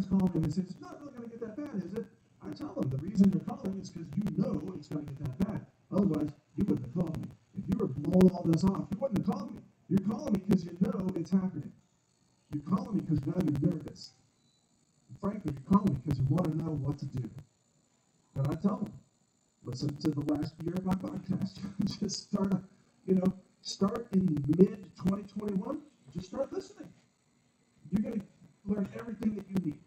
call me and they say, it's not really going to get that bad, is it? I tell them, the reason you're calling is because you know it's going to get that bad. Otherwise, you wouldn't have called me. If you were blowing all this off, you wouldn't have called me. You're calling me because you know it's happening. You're calling me because now you're nervous. And frankly, you're calling me because you want to know what to do. And I tell them, listen to the last year of my podcast. Just start in mid-2021. Just start listening. You're going to learn everything that you need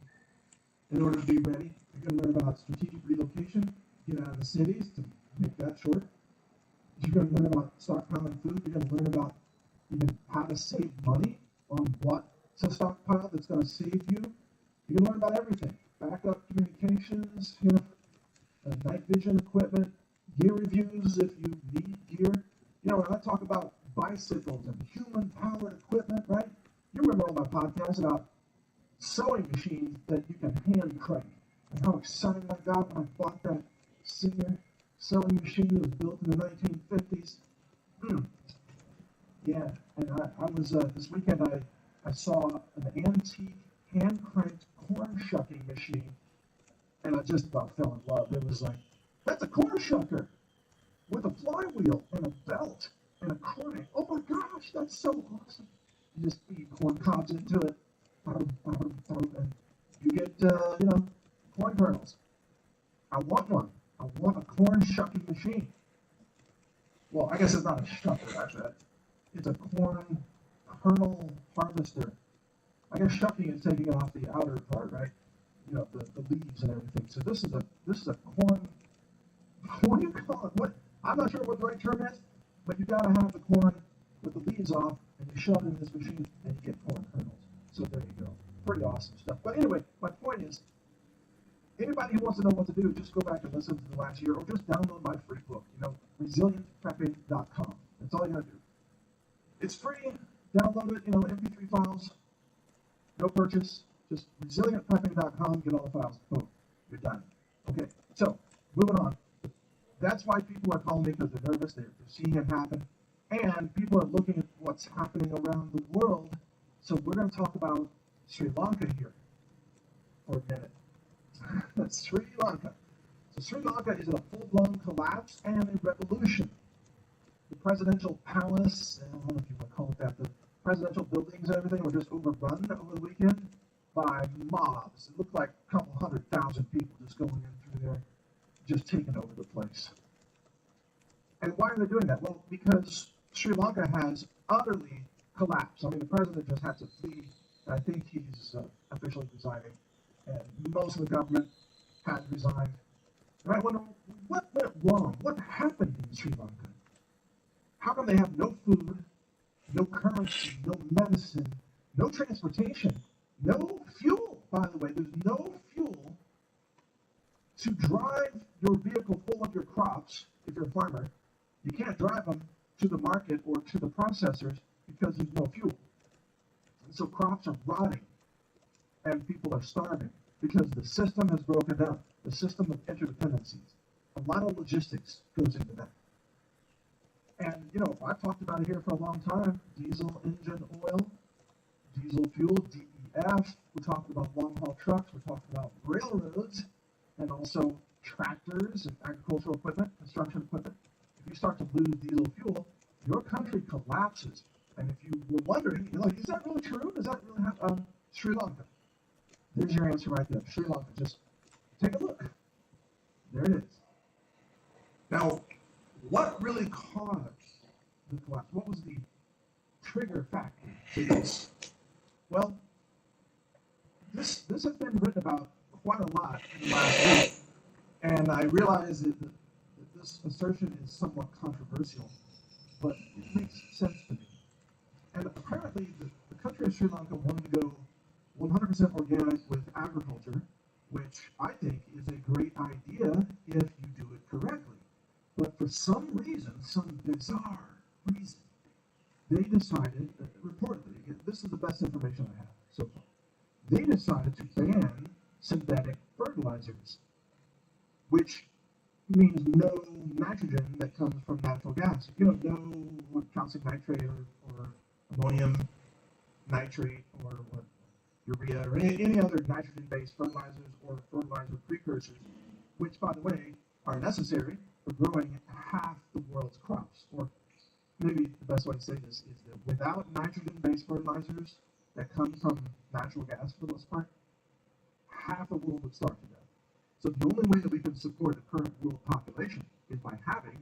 in order to be ready. You're going to learn about strategic relocation, get out of the cities, to make that short. You're going to learn about stockpiling food. You're going to learn about even how to save money on what to stockpile that's going to save you. You're going to learn about everything. Backup communications, night vision equipment, gear reviews if you need gear. When I talk about bicycles and human-powered equipment, right? You remember all my podcasts about sewing machines that you can hand crank, and how excited I got when I bought that Singer sewing machine that was built in the 1950s. Yeah, and I was this weekend I saw an antique hand-cranked corn shucking machine, and I just about fell in love. It was like, that's a corn shucker with a flywheel and a belt and a crank. Oh my gosh, that's so awesome. You just feed corn cobs into it, and you get, corn kernels. I want one. I want a corn shucking machine. Well, I guess it's not a shucker, actually. It's a corn kernel harvester. I guess shucking is taking it off the outer part, right? The leaves and everything. So this is a corn. What do you call it? What? I'm not sure what the right term is, but you gotta have the corn with the leaves off, and you shove it in this machine, and you get corn kernels. So there you go. Pretty awesome stuff. But anyway, my point is, anybody who wants to know what to do, just go back and listen to the last year, or just download my free book. ResilientPrepping.com. That's all you gotta do. It's free. Download it. MP3 files. No purchase. Just ResilientPrepping.com. Get all the files. Boom. You're done. Okay. So moving on. That's why people are calling me, because they're nervous. They're seeing it happen. And people are looking at what's happening around the world. So we're going to talk about Sri Lanka here for a minute. That's Sri Lanka. So Sri Lanka is in a full-blown collapse and a revolution. The presidential palace, I don't know if you want to call it that, the presidential buildings and everything were just overrun over the weekend by mobs. It looked like a couple 100,000 people just going in through there, just taking over the place. And why are they doing that? Well, because Sri Lanka has utterly collapsed. I mean, the president just had to flee, and I think he's officially resigning, and most of the government has resigned. And I wonder, what went wrong? What happened in Sri Lanka? How come they have no food, no currency, no medicine, no transportation, no fuel? By the way, there's no fuel to drive your vehicle full of your crops. If you're a farmer, you can't drive them to the market or to the processors because there's no fuel. And so crops are rotting and people are starving because the system has broken down. The system of interdependencies. A lot of logistics goes into that. And, I've talked about it here for a long time. Diesel engine oil, diesel fuel, DEF. We're talking about long-haul trucks. We're talking about railroads and also tractors and agricultural equipment, construction equipment. If you start to lose diesel fuel, your country collapses. And if you were wondering, is that really true? Does that really happen? Sri Lanka. There's your answer right there. Sri Lanka. Just take a look. There it is. Now, what really caused the collapse? What was the trigger factor to this? Well, this has been written about quite a lot in the last week, and I realize that this assertion is somewhat controversial, but it makes sense to me. And apparently, the country of Sri Lanka wanted to go 100% organic with agriculture, which I think is a great idea if you do it correctly. But for some reason, some bizarre reason, they decided, reportedly, this is the best information I have so far, they decided to ban synthetic fertilizers, which means no nitrogen that comes from natural gas. No calcium nitrate or ammonium nitrate or what urea, or any other nitrogen-based fertilizers or fertilizer precursors, which, by the way, are necessary for growing half the world's crops. Or maybe the best way to say this is that without nitrogen-based fertilizers that come from natural gas for the most part, half the world would starve to death. So the only way that we can support the current world population is by having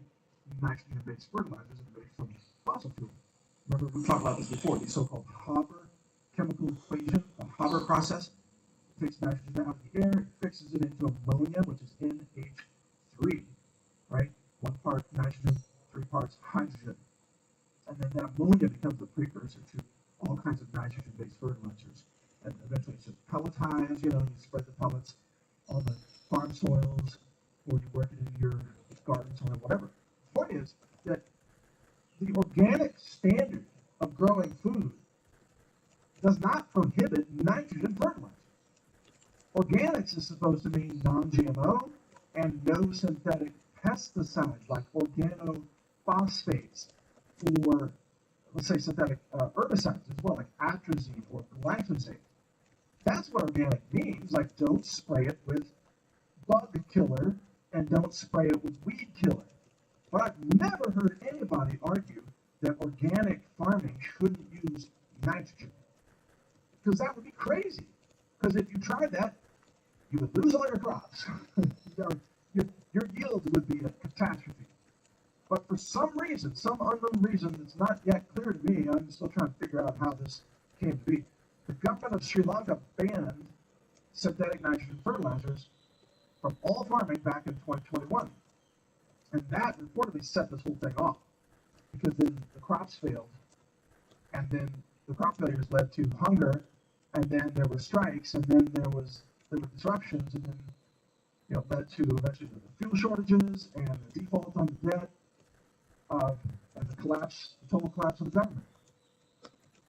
nitrogen-based fertilizers made from fossil fuel. Remember, we talked about this before, the so-called Haber chemical equation, the Haber process. It takes nitrogen out of the air, it fixes it into ammonia, which is NH3, right? 1 part nitrogen, 3 parts hydrogen. And then that ammonia becomes the precursor to all kinds of nitrogen-based fertilizers. And eventually it's just pelletized, you spread the pellets on the farm soils, or you work it in your garden soil, whatever. The point is that the organic standard of growing food does not prohibit nitrogen fertilizer. Organics is supposed to mean non-GMO and no synthetic pesticides like organophosphates, or let's say synthetic herbicides as well, like atrazine or glyphosate. That's what organic means. Like, don't spray it with bug killer and don't spray it with weed killer. But I've never heard anybody argue that organic farming shouldn't use nitrogen, because that would be crazy. Because if you tried that, you would lose all your crops. Your yield would be a catastrophe. But for some reason, some unknown reason that's not yet clear to me, I'm still trying to figure out how this came to be, the government of Sri Lanka banned synthetic nitrogen fertilizers from all farming back in 2021. And that reportedly set this whole thing off, because then the crops failed, and then the crop failures led to hunger, and then there were strikes, and then there were disruptions, and then led to eventually the fuel shortages and the default on the debt, and the total collapse of the government,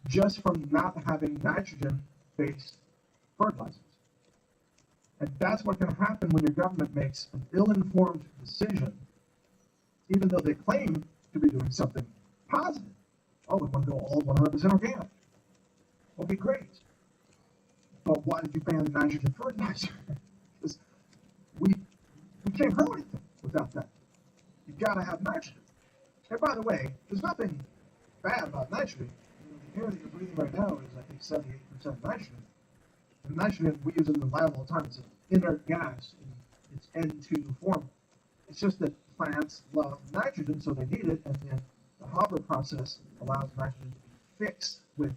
just from not having nitrogen-based fertilizers. And that's what can happen when your government makes an ill-informed decision, even though they claim to be doing something positive. Oh, we want to go all 100% organic. Well, be great. But why did you ban the nitrogen fertilizer? Because we can't grow anything without that. You've got to have nitrogen. And by the way, there's nothing bad about nitrogen. The air that you're breathing right now is, I think, 78% nitrogen. And nitrogen, we use it in the lab all the time. It's an inert gas in its N2 form. It's just that plants love nitrogen, so they need it, and then the Haber process allows nitrogen to be fixed with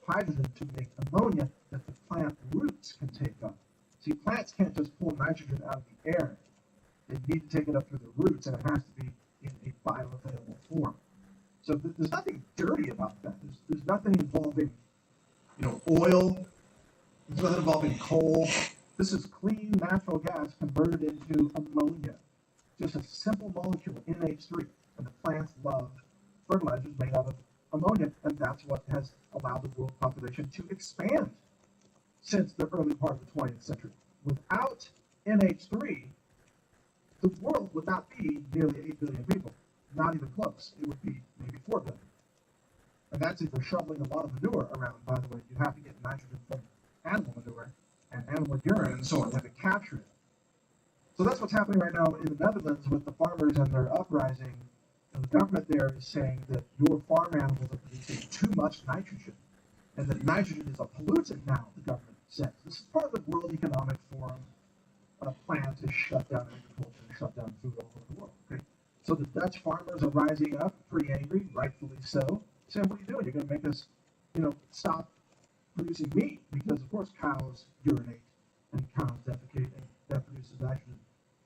hydrogen to make ammonia that the plant roots can take up. See, plants can't just pull nitrogen out of the air. They need to take it up through the roots, and it has to be in a bioavailable form. So there's nothing dirty about that. There's nothing involving, oil. There's nothing involving coal. This is clean natural gas converted into ammonia. Just a simple molecule, NH3. And the plants love fertilizers made out of ammonia, and that's what has allowed the world population to expand since the early part of the 20th century. Without NH3, the world would not be nearly 8 billion people. Not even close. It would be maybe 4 billion. And that's if you're shoveling a lot of manure around, by the way. You have to get nitrogen from animal manure and animal urine and so on. You have to capture it. So that's what's happening right now in the Netherlands with the farmers and their uprising. And the government there is saying that your farm animals are producing too much nitrogen, and that nitrogen is a pollutant now, the government says. This is part of the World Economic Forum plan to shut down agriculture and shut down food all over the world. Okay? So the Dutch farmers are rising up, pretty angry, rightfully so, saying, what are you doing? You're going to make us, stop producing meat, because, of course, cows urinate and cows defecate, and that produces nitrogen.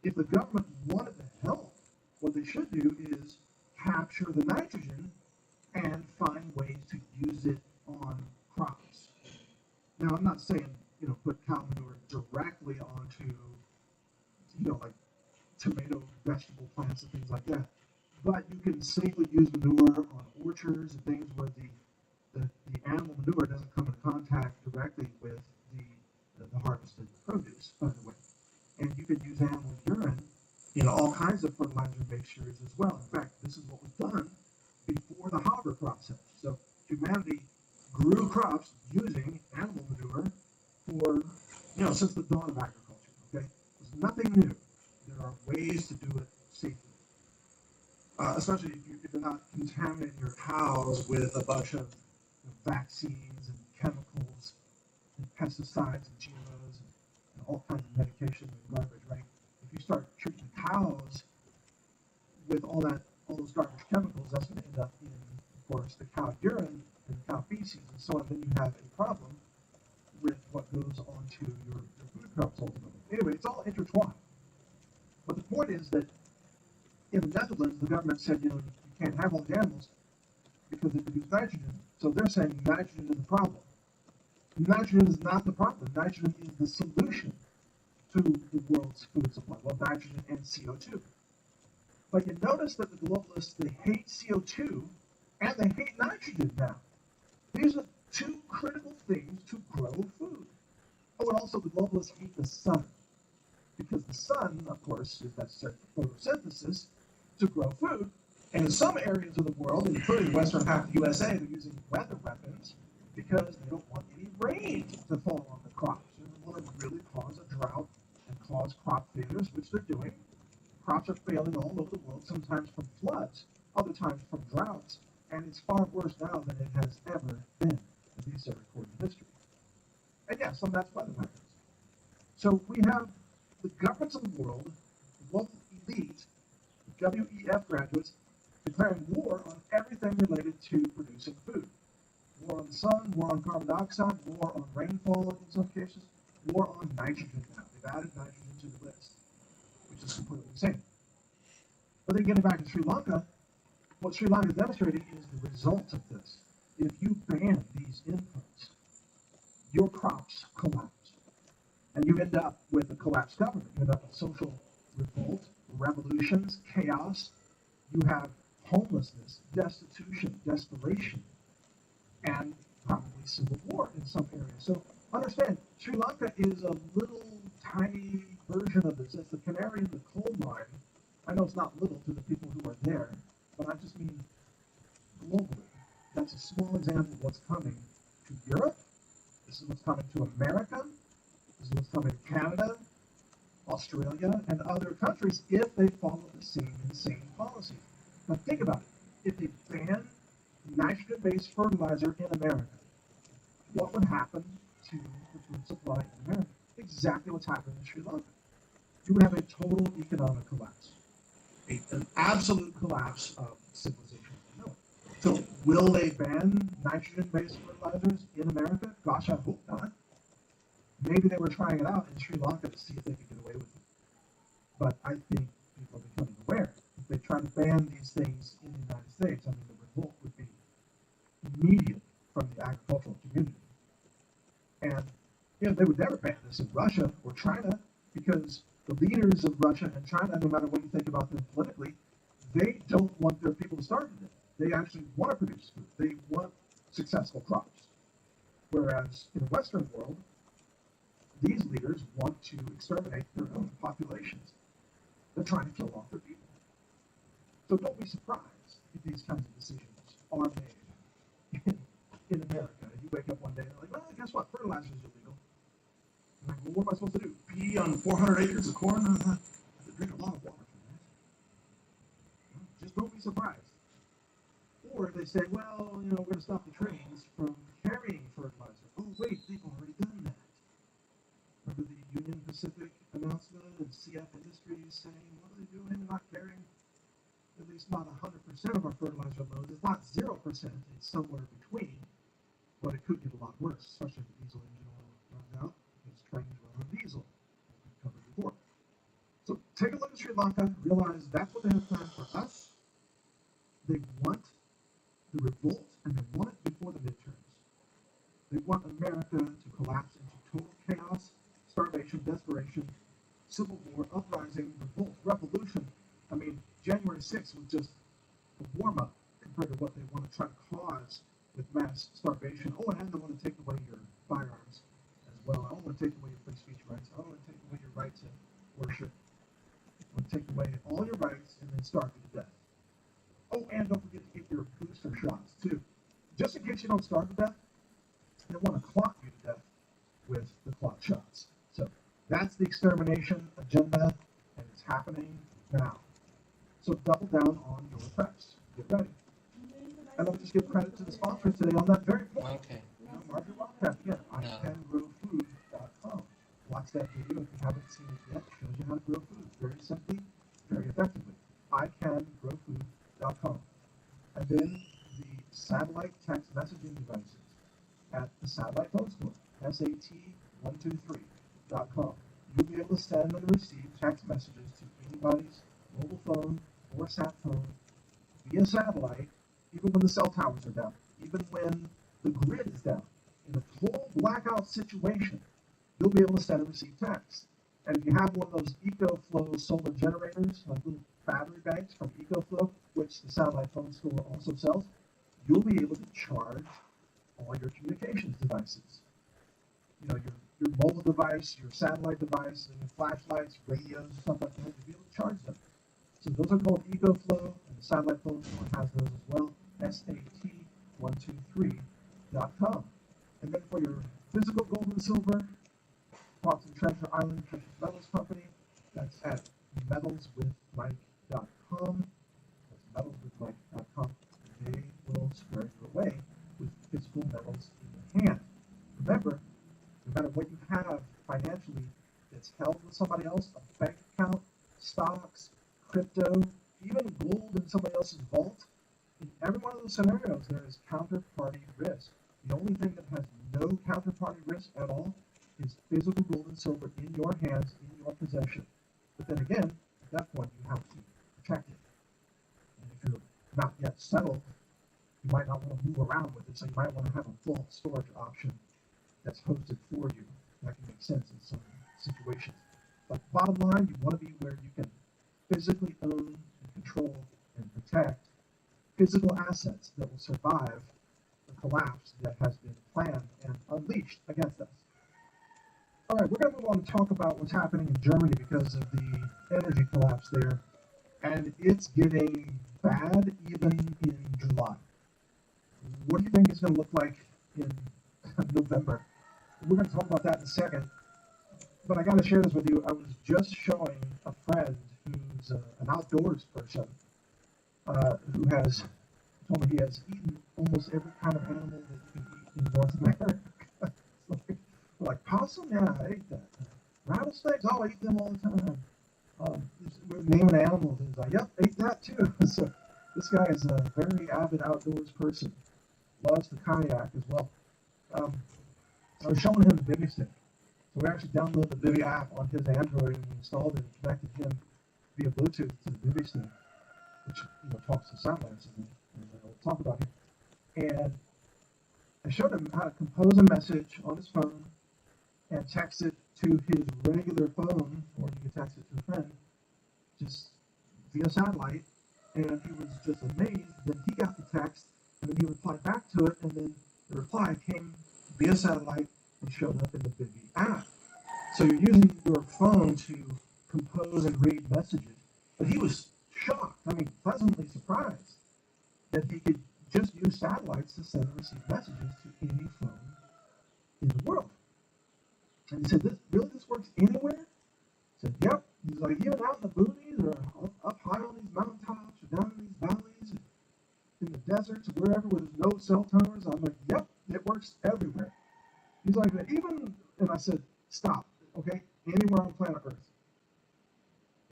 If the government wanted to help, what they should do is capture the nitrogen and find ways to use it on crops. Now, I'm not saying, put cow manure directly onto, like tomato, vegetable plants and things like that. But you can safely use manure on orchards and things where the animal manure doesn't come in contact directly with the harvested produce, by the way. And you can use animal urine in all kinds of fertilizer mixtures as well. In fact, this is what was done before the Haber process. So humanity grew crops using animal manure since the dawn of agriculture. Okay, there's nothing new. There are ways to do it safely, especially if you're not contaminating your cows with a bunch of vaccines and chemicals and pesticides and GMOs and all kinds of medication and garbage, right? If you start treating cows with all those garbage chemicals, that's going to end up in, of course, the cow urine and the cow feces and so on. Then you have a problem with what goes onto your food crops ultimately. Anyway, it's all intertwined. But the point is that in the Netherlands, the government said, you can't have all the animals because they produce nitrogen. So they're saying nitrogen is the problem. Nitrogen is not the problem. Nitrogen is the solution to the world's food supply. Well, nitrogen and CO2. But you notice that the globalists, they hate CO2 and they hate nitrogen now. These are two critical things to grow food. Oh, and also the globalists hate the sun. Because the sun, of course, is necessary for photosynthesis to grow food. And in some areas of the world, including the western half of the USA, they're using weather weapons because they don't want any rain to fall on the crops. They don't want to really cause a drought and cause crop failures, which they're doing. Crops are failing all over the world, sometimes from floods, other times from droughts, and it's far worse now than it has ever been, at least according to history. And yeah, some of that's weather weapons. So we have the governments of the world, the global elite, the WEF graduates, declaring war on everything related to producing food. War on the sun, war on carbon dioxide, war on rainfall in some cases, war on nitrogen now. They've added nitrogen to the list, which is completely insane. But then getting back to Sri Lanka, what Sri Lanka is demonstrating is the result of this. If you ban these inputs, your crops collapse. And you end up with a collapsed government. You end up with social revolt, revolutions, chaos. You have homelessness, destitution, desperation, and probably civil war in some areas. So understand, Sri Lanka is a little tiny version of this. It's the canary in the coal mine. I know it's not little to the people who are there, but I just mean globally. That's a small example of what's coming to Europe. This is what's coming to America. This is what's coming to Canada, Australia, and other countries if they follow the same insane policies. Now think about it. If they ban nitrogen-based fertilizer in America, what would happen to the food supply in America? Exactly what's happening in Sri Lanka. You would have a total economic collapse, an absolute collapse of civilization. No. So will they ban nitrogen-based fertilizers in America? Gosh, I hope not. Maybe they were trying it out in Sri Lanka to see if they could get away with it. But I think people are becoming aware. If they try to ban these things in the United States, I mean, the revolt would be immediate from the agricultural community. And they would never ban this in Russia or China because the leaders of Russia and China, no matter what you think about them politically, they don't want their people to starve to death. They actually want to produce food. They want successful crops. Whereas in the Western world, these leaders want to exterminate their own populations. They're trying to kill off their people. So don't be surprised if these kinds of decisions are made in America. You wake up one day and you're like, well, guess what? Fertilizer is illegal. I'm like, well, what am I supposed to do? Pee on 400 acres of corn? I have to drink a lot of water for that. Well, just don't be surprised. Or they say, well, we're going to stop the trains from carrying fertilizer. Oh, wait, they've already done that. Remember the Union Pacific announcement and CF Industries saying, what are they doing? They're not carrying at least not 100% of our fertilizer loads. It's not 0%. It's somewhere between. But it could get a lot worse, especially if the diesel engine oil runs out, because trains run on diesel, as we've covered before. So take a look at Sri Lanka, realize that's what they have planned for us. They want the revolt, and they want it before the midterms. They want America to collapse into total chaos, starvation, desperation, civil war, uprising, revolt, revolution. I mean, January 6th was just a warm-up compared to what they want to try to cause with mass starvation. Oh, and they want to take away your firearms as well. I want to take away your free speech rights. I want to take away your right to worship. I want to take away all your rights and then starve you to death. Oh, and don't forget to get your booster shots, too. Just in case you don't starve to death, they want to clock you to death with the clock shots. So That's the extermination agenda, and it's happening now. So double down on your preps. Get ready. And let me just give credit to the sponsors today on that very point. Okay. Marjorie Wildcraft, again, iCanGrowFood.com. Watch that video if you haven't seen it yet. It shows you how to grow food very simply, very effectively. iCanGrowFood.com. And then the satellite text messaging devices at the satellite phone store, SAT123.com. You'll be able to send and receive text messages to anybody's mobile phone or sat phone via satellite, even when the cell towers are down, even when the grid is down. In a total blackout situation, you'll be able to send and receive text. And if you have one of those EcoFlow solar generators, like little battery banks from EcoFlow, which the satellite phone store also sells, you'll be able to charge all your communications devices. You know, your mobile device, your satellite device, and your flashlights, radios, stuff like that, you'll be able to charge them. So those are called EcoFlow, and the satellite phone store has those as well, SAT123.com. And then for your physical gold and silver, Fox and Treasure Island Precious Metals Company, that's at metalswithmike.com. That's metalswithmike.com. They will square you away with physical metals in your hand. Remember, no matter what you have financially that's held with somebody else, a bank account, stocks, crypto, even gold in somebody else's vault, in every one of those scenarios, there is counterparty risk. The only thing that has no counterparty risk at all is physical gold and silver in your hands, in your possession. But then again, at that point, you have to protect it. And if you're not yet settled, you might not want to move around with it, so you might want to have a vault storage option that's hosted for you. That can make sense in some situations. But bottom line, you want to be where you can physically own and control and protect physical assets that will survive the collapse that has been planned and unleashed against us. All right, we're going to move on to talk about what's happening in Germany because of the energy collapse there. And it's getting bad even in July. What do you think it's going to look like in November? We're going to talk about that in a second. But I got to share this with you. I was just showing a friend who's an outdoors person who has told me he has eaten almost every kind of animal that you can eat in North America. like possum, yeah, I ate that. Rattlesnakes, oh, I eat them all the time. We're naming animals, and he's like, yep, ate that too. So this guy is a very avid outdoors person. Loves the kayak as well. I was showing him the Bivy stick. So we actually downloaded the Bivy app on his Android and we installed it and connected him via Bluetooth to the Bivy stick, which talks to satellites, and we'll talk about it. And I showed him how to compose a message on his phone and text it to his regular phone, or you can text it to a friend, just via satellite. And he was just amazed that he got the text, and then he replied back to it, and then the reply came via satellite and showed up in the Bivy app. So you're using your phone to compose and read messages. But he was shocked, pleasantly surprised that he could just use satellites to send and receive messages to any phone in the world. And he said, this works anywhere? I said, yep. He's like, even out in the boonies or up high on these mountaintops or down in these valleys, in the deserts or wherever where there's no cell towers. I'm like, yep, it works everywhere. He's like, and I said, stop, okay? Anywhere on planet Earth.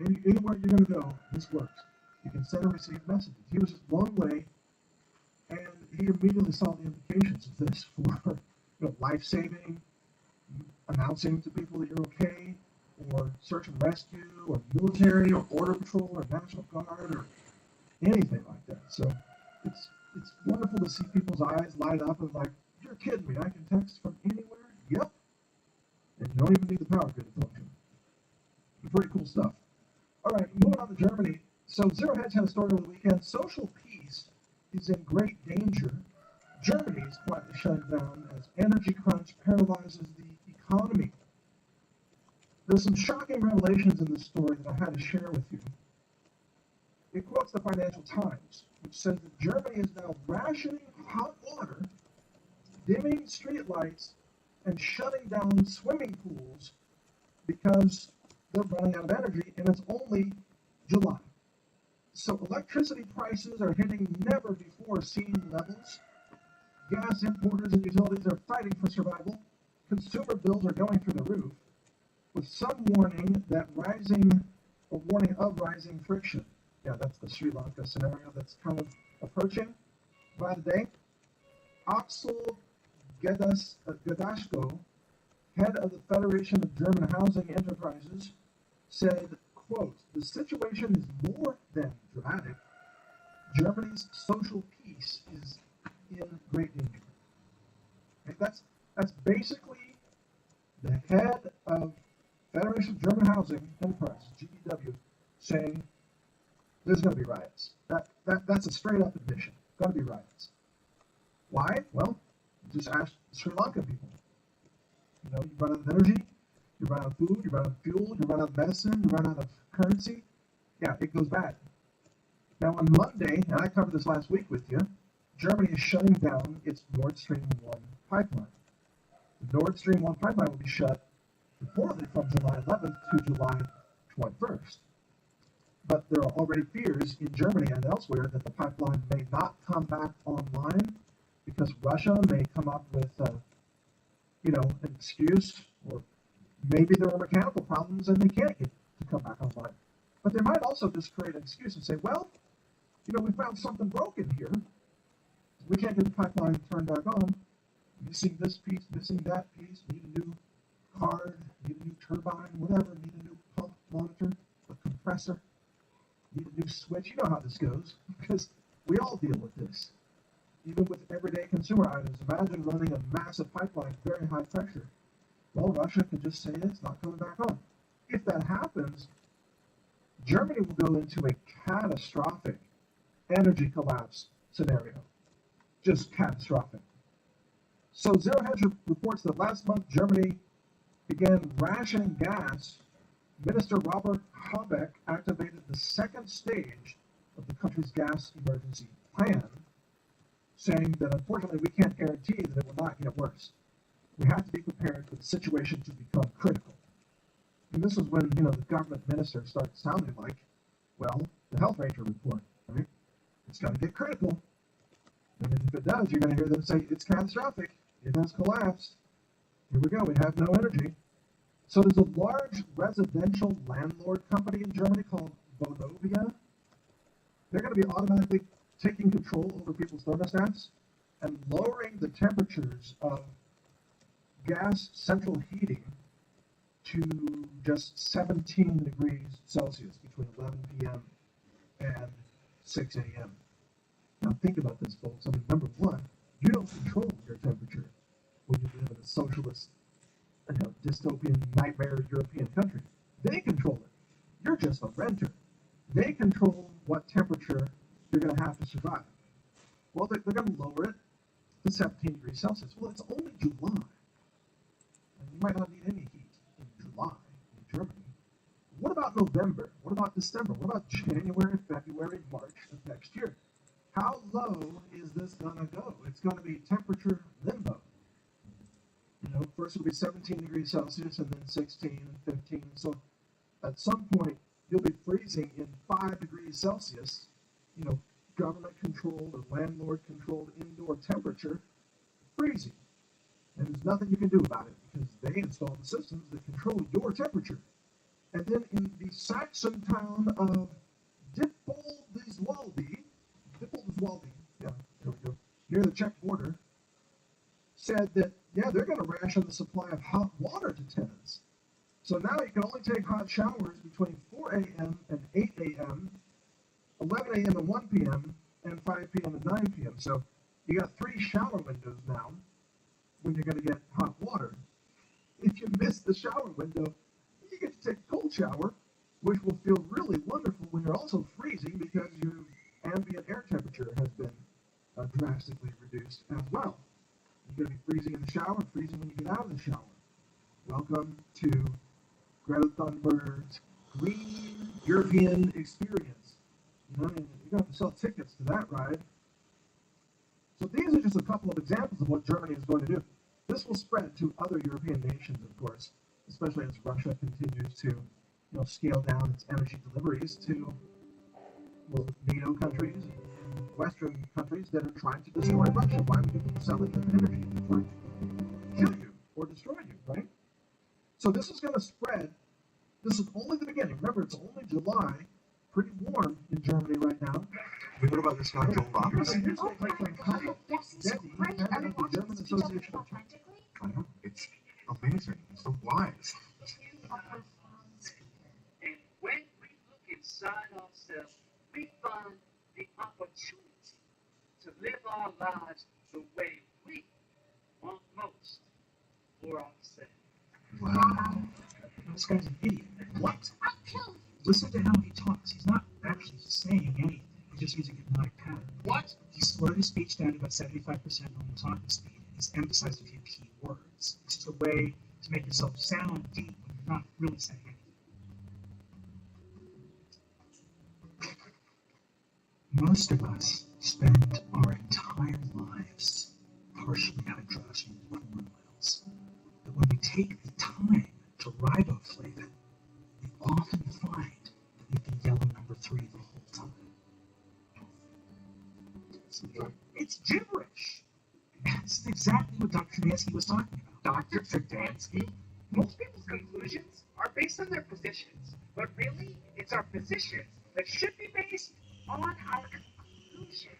Anywhere you're going to go, this works. You can send and receive messages. He was just blown away, and he immediately saw the implications of this for life-saving, announcing to people that you're okay, or search and rescue, or military, or border patrol, or National Guard, or anything like that. So it's wonderful to see people's eyes light up and like, you're kidding me, I can text from anywhere? Yep. And you don't even need the power grid to talk to them. Pretty cool stuff. All right, moving on to Germany. So Zero Hedge had a story over the weekend. Social peace is in great danger. Germany is quietly shutting down as energy crunch paralyzes the economy. There's some shocking revelations in this story that I had to share with you. It quotes the Financial Times, which says that Germany is now rationing hot water, dimming streetlights, and shutting down swimming pools because they're running out of energy, and it's only July. So electricity prices are hitting never before seen levels. Gas importers and utilities are fighting for survival. Consumer bills are going through the roof, with some warning of rising friction. Yeah, that's the Sri Lanka scenario that's kind of approaching by the day. Axel Gadashko, head of the Federation of German Housing Enterprises, said, quote, "The situation is more than dramatic. Germany's social peace is in great danger." And that's basically the head of Federation of German Housing Enterprises, GEW, saying there's going to be riots. That's a straight up admission. Going to be riots. Why? Well, just ask Sri Lanka people. You know, you run out of energy, you run out of food, you run out of fuel, you run out of medicine, you run out of currency. Yeah, it goes bad. Now on Monday, and I covered this last week with you, Germany is shutting down its Nord Stream 1 pipeline. The Nord Stream 1 pipeline will be shut reportedly from July 11th to July 21st. But there are already fears in Germany and elsewhere that the pipeline may not come back online because Russia may come up with, an excuse, or maybe there are mechanical problems and they can't get to come back online. But they might also just create an excuse and say, well, we found something broken here. We can't get the pipeline turned back on. Missing this piece, missing that piece, need a new card, need a new turbine, whatever, need a new pump monitor, a compressor, need a new switch. You know how this goes, because we all deal with this. Even with everyday consumer items, imagine running a massive pipeline, very high pressure. Well, Russia could just say it's not coming back on. If that happens, Germany will go into a catastrophic energy collapse scenario. Just catastrophic. So Zero Hedge reports that last month Germany began rationing gas. Minister Robert Habeck activated the second stage of the country's gas emergency plan, saying that unfortunately we can't guarantee that it will not get worse. We have to be prepared for the situation to become critical. And this is when, the government minister starts sounding like, well, the Health Ranger report, right? It's going to get critical. And if it does, you're going to hear them say, it's catastrophic. It has collapsed. Here we go. We have no energy. So there's a large residential landlord company in Germany called Vonovia. They're going to be automatically taking control over people's thermostats and lowering the temperatures of gas central heating to just 17 degrees Celsius between 11 p.m. and 6 a.m. Now think about this, folks. I mean, number one, you don't control your temperature when you live in a socialist, dystopian, nightmare European country. They control it. You're just a renter. They control what temperature you're going to have to survive. Well, they're going to lower it to 17 degrees Celsius. Well, it's only July. And you might not need any heat in July in Germany. What about November? What about December? What about January, February, March of next year? How low is this going to go? It's going to be temperature limbo. First it'll be 17 degrees Celsius and then 16 and 15. So at some point, you'll be freezing in 5 degrees Celsius, government-controlled or landlord-controlled indoor temperature, freezing. And there's nothing you can do about it because they install the systems that control your temperature. And then in the Saxon town of Dippoldiswalde, yeah, there we go, near the Czech border, said that, they're going to ration the supply of hot water to tenants. So now you can only take hot showers between 4 a.m. and 8 a.m., 11 a.m. and 1 p.m., and 5 p.m. and 9 p.m. So you got 3 shower windows now when you're going to get hot water. If you miss the shower window, you get to take a cold shower, which will feel really wonderful when you're also freezing because your ambient air temperature has been drastically reduced as well. You're going to be freezing in the shower, freezing when you get out of the shower. Welcome to Greta Thunberg's Green European Experience. You're going to have to sell tickets to that ride. So these are just a couple of examples of what Germany is going to do. This will spread to other European nations, of course. especially as Russia continues to, scale down its energy deliveries to, well, NATO countries and Western countries that are trying to destroy Russia. Why would you be selling them energy if they're trying to kill you or destroy you, right? So this is going to spread. This is only the beginning. Remember, it's only July. Pretty warm in Germany right now. What about this guy, Joel Roberts? Oh my God, yes, he's great. I've been watching this each other authentically. I know. It's amazing. It's so wise. And when we look inside ourselves, we find the opportunity to live our lives the way we want most for ourselves. Wow. This guy's an idiot. What? I'll kill you. Listen to how he talks. He's not actually saying anything. He's just using hypnotic pattern. What? He slowed his speech down to about 75% normal talking speed, and he's emphasized a few key words. It's just a way to make yourself sound deep when you're not really saying anything. Most of us spend our entire lives partially hydrogenated corn oils. But when we take the time to riboflave it, we often find that we've been yellow number 3 the whole time. It's gibberish. That's exactly what Dr. Trubisky was talking about. Dr. Trubisky? Most people's conclusions are based on their positions, but really, it's our positions that should be based on our conclusions.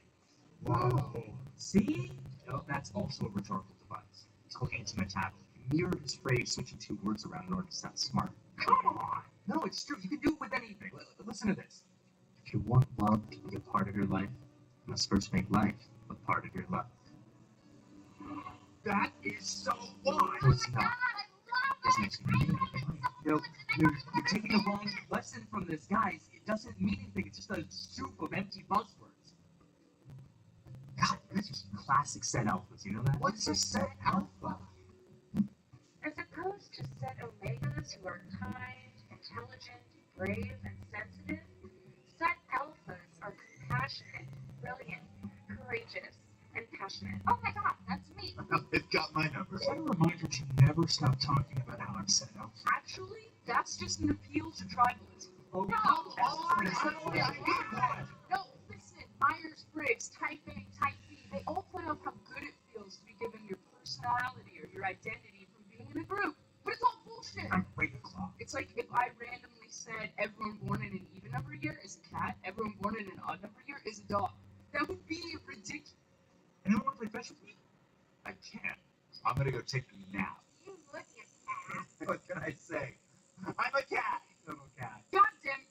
Whoa. See? Oh, that's also a rhetorical device. It's called anti-metabolism. You mirror his phrase, switching 2 words around in order to sound smart. Come on! No, it's true. You can do it with anything. Listen to this. If you want love to be a part of your life, you must first make life a part of your love. That is so wise! No, it's not. God, I love Doesn't it. actually mean anything. You know, you're taking the wrong lesson from this, guys. It doesn't mean anything. It's just a soup of empty buzzwords. God, that's just classic set alphas. You know that? What's a set alpha? As opposed to set omegas who are kind, intelligent, brave, and sensitive, set alphas are compassionate, brilliant, courageous, and passionate. Oh my God, that's me. It got my number. Is that a reminder to never stop talking about how I'm set up? Actually, that's just an appeal to tribalism. Oh, No, come on! No, listen, Myers-Briggs, Type A, Type B, they all point out how good it feels to be given your personality or your identity from being in a group. But it's all bullshit. I'm Ravenclaw. It's like if I randomly said everyone born in an even number year is a cat, everyone born in an odd number year is a dog. That would be ridiculous. Anyone want to play fetch with me? I can't. I'm gonna go take a nap. You would, you cat. What can I say? I'm a cat. I'm a cat. God damn it.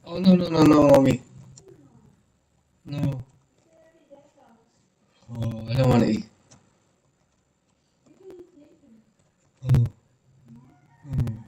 Oh, no, no, no, no, mommy. No. Oh, I don't want to eat. Oh. Oh.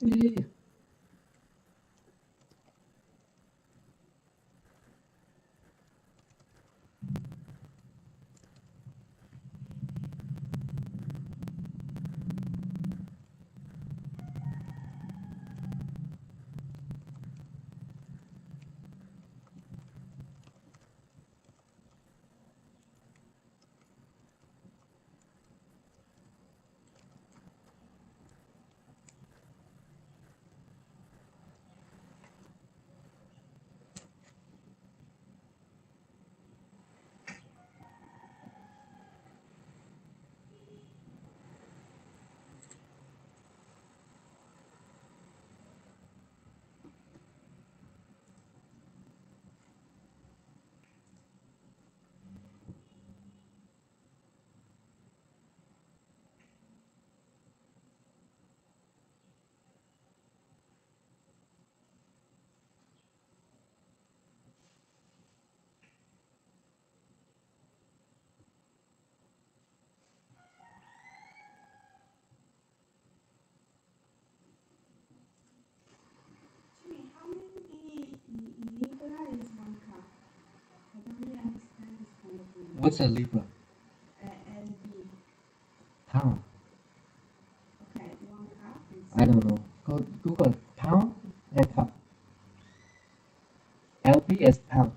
Yeah. Jimmy, how many Libra is one cup? I don't really understand this kind of thing. What's a Libra? LB. Pound. Okay, one cup is. I don't know. Go Google pound and cup. LP is pound.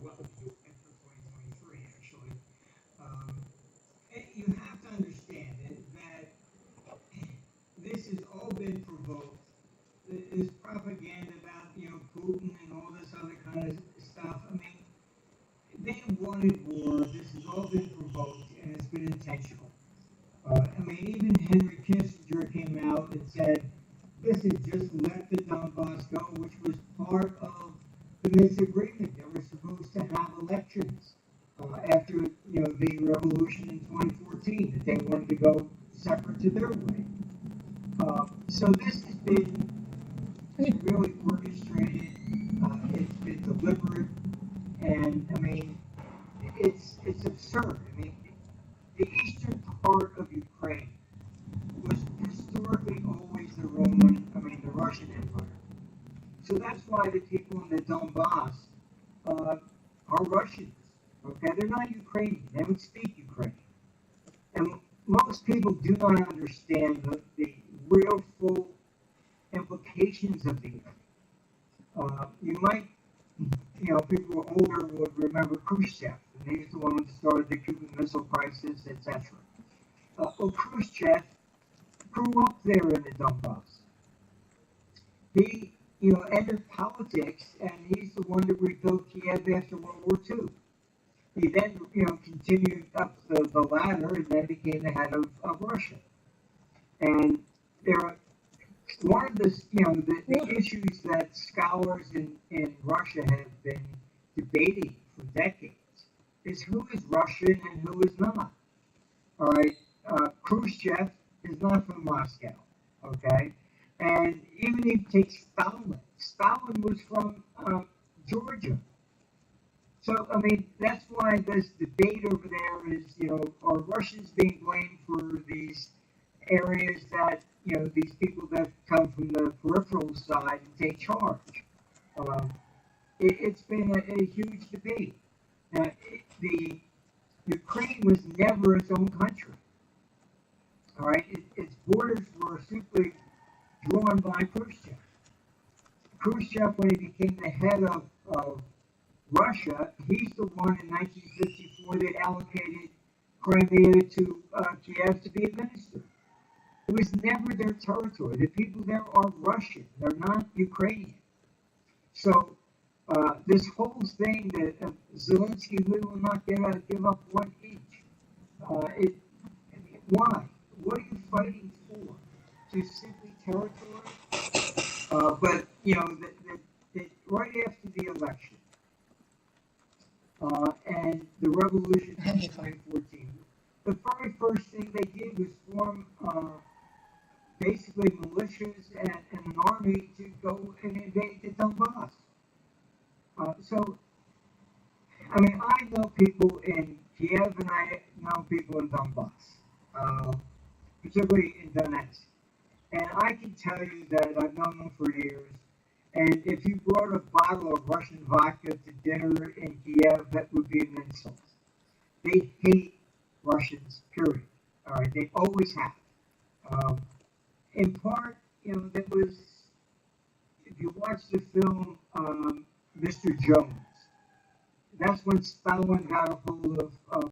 well, and for 2023 actually. You have to understand that this has all been provoked. This propaganda about Putin and all this other kind of stuff. I mean, they wanted war. This has all been provoked and it's been intentional. I mean, even Henry Kissinger came out and said, listen, just let the Donbass go, which was part of the Minsk agreement. They were supposed to have elections after the revolution in 2014, that they wanted to go separate to their way. So this has been really orchestrated. It's been deliberate, and I mean, it's absurd. I mean, the eastern part of Ukraine was historically always the Russian Empire. So that's why the people in the Donbass are Russians. Okay, they're not Ukrainian. They don't speak Ukrainian, and most people do not understand the real full implications of the area. You might, people who are older would remember Khrushchev, and he's the one who started the Cuban Missile Crisis, etc. Well, Khrushchev grew up there in the Donbass. He, entered politics, and he's the one that rebuilt Kiev after World War II. He then, continued up the ladder and then became the head of Russia. And there are one of the issues that scholars in Russia have been debating for decades is who is Russian and who is not. All right, Khrushchev is not from Moscow, okay? And even if you take Stalin, Stalin was from Georgia. So, I mean, that's why this debate over there is, are Russians being blamed for these areas that, these people that come from the peripheral side and take charge? It's been a huge debate. The Ukraine was never its own country. All right, its borders were simply drawn by Khrushchev. Khrushchev, when he became the head of Russia, he's the one in 1954 that allocated Crimea to Kiev to be administered. It was never their territory. The people there are Russian. They're not Ukrainian. So this whole thing that Zelensky, we will not give up 1 inch. Why? What are you fighting for? Just simply territory? But right after the election and the revolution in 2014, the very first thing they did was form basically militias and an army to go and invade the Donbass. So, I mean, I know people in Kiev and I know people in Donbass, particularly in Donetsk. And I can tell you that I've known them for years. And if you brought a bottle of Russian vodka to dinner in Kiev, that would be an insult. They hate Russians, period. All right, they always have. In part, that was, if you watch the film Mr. Jones, that's when Stalin got a hold of